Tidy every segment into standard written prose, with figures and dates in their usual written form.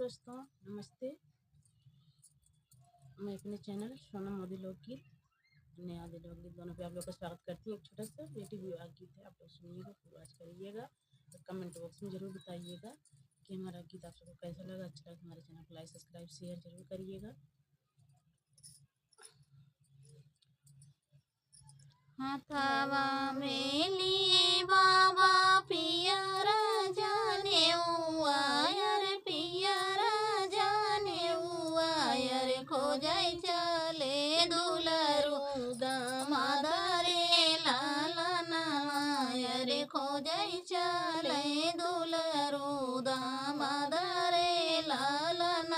दोस्तों नमस्ते। मैं अपने चैनल सोनम मोदी लोकगीत नया आदि लोकगीत दोनों पे आप लोग का स्वागत करती हूँ। एक छोटा सा बेटी विवाह गीत है, आप लोग सुनिएगा, पूरा वॉच करिएगा और कमेंट बॉक्स में ज़रूर बताइएगा कि हमारा गीत आप सबको कैसा लगा। अच्छा लगा हमारे चैनल को लाइक सब्सक्राइब शेयर जरूर करिएगा। हाथवा में लिए बाबा पियर जाने आयर पियर जाने आयर खोजै चले दुलरू दामाद रे लालन आयर खोजै चले दुलरू दामाद रे लालन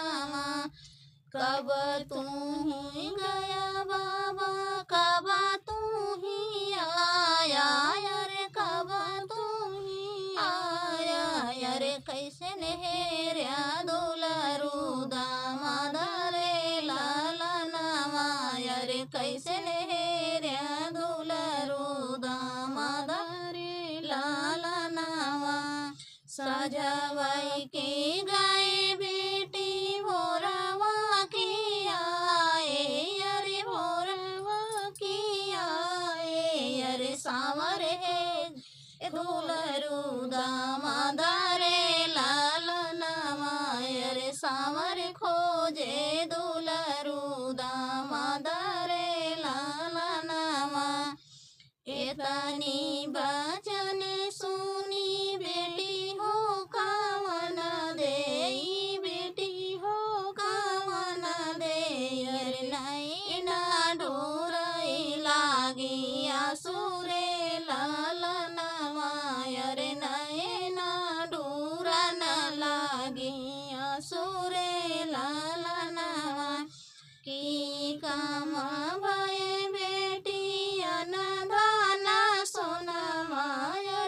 कब तू ही गया बाबा कब तू ही आया यारे कब तू ही आया यारे कैसे नहेरिया दुलरू दामाद रे लालन यारे कैसे नहेरिया दुलरू दामाद रे लालन सजवाई के गाय बेटी भोरवा की आए अरे भोरवा की आए अरे सावर है दुलरू दामाद रे लालन अरे सावर खोजे दुलरू दामाद रे लालन एतनी बचन सुनी बेटी हो कामन दे बेटी हो कामन दे अरे नैना डोरई लागी आसुरे लालन अरे नैना डूरन लागी आसुरे लालन की काम भय बेटी अनधान सोनमा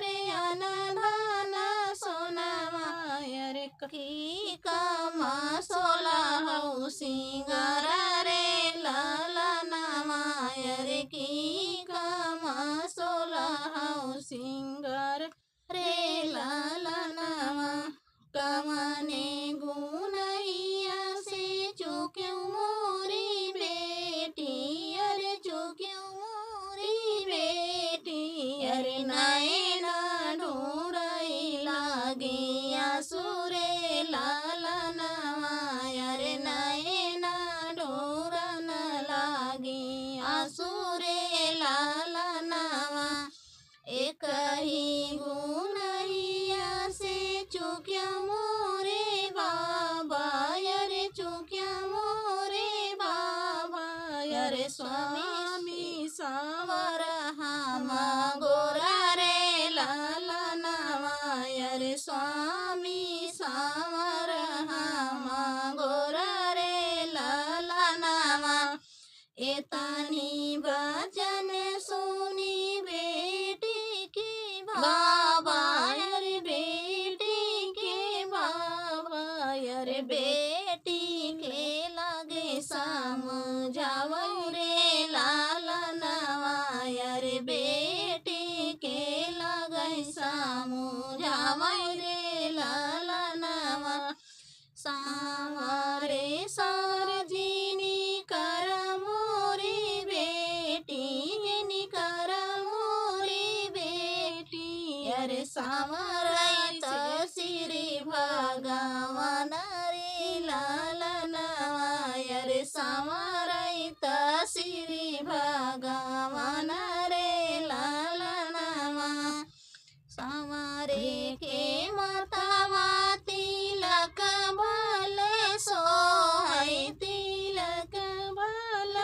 रे अनधान सोनमा रे की काम सोलह सिंगार रे लालन रे की काम सोलह सिंगार रे लालन कमने गुनैया से चुक्यों मोरी बेटी अरे चुक्यों मोरी बेटी अरे नैना ढूंढई लागी आसुरे लालन अरे नैना ढूंढन लागी आसुरे लालन एक ही गुनैया से चुक्या मोरे बाबा अरे चुक्या मोरे बाबा अरे स्वामी सावर हम गोरा रे लालन अरे स्वामी सावर हम गोरा रे लालन एतनी बचन सुनी बेटी के बाबा अरे बेटी के बाबा अरे बेटी के लगे समझावो रे लालन अरे बेटी के लगे समझावो रे लालन सावरे सार जीनी कर मोरी बेटी नी कर मोरी बेटी अरे सावर श्री भगवान रे लालन अरे सावर श्री भगवान रे लालन सावरे के मतवा तिलक भल सोहै तिलक भल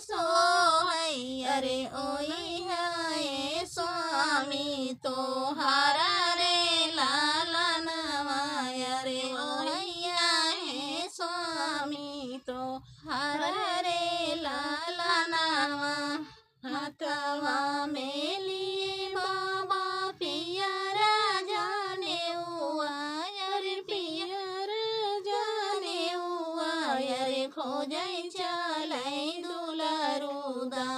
सोहै अरे ओई है स्वामी तोहार रे लालन अरे ओहिया है स्वामी तोहार रे लालन हाथवा में लिए बाबा पियर जाने आयर पियर जाने आयर खोजै चलै दुलरू दा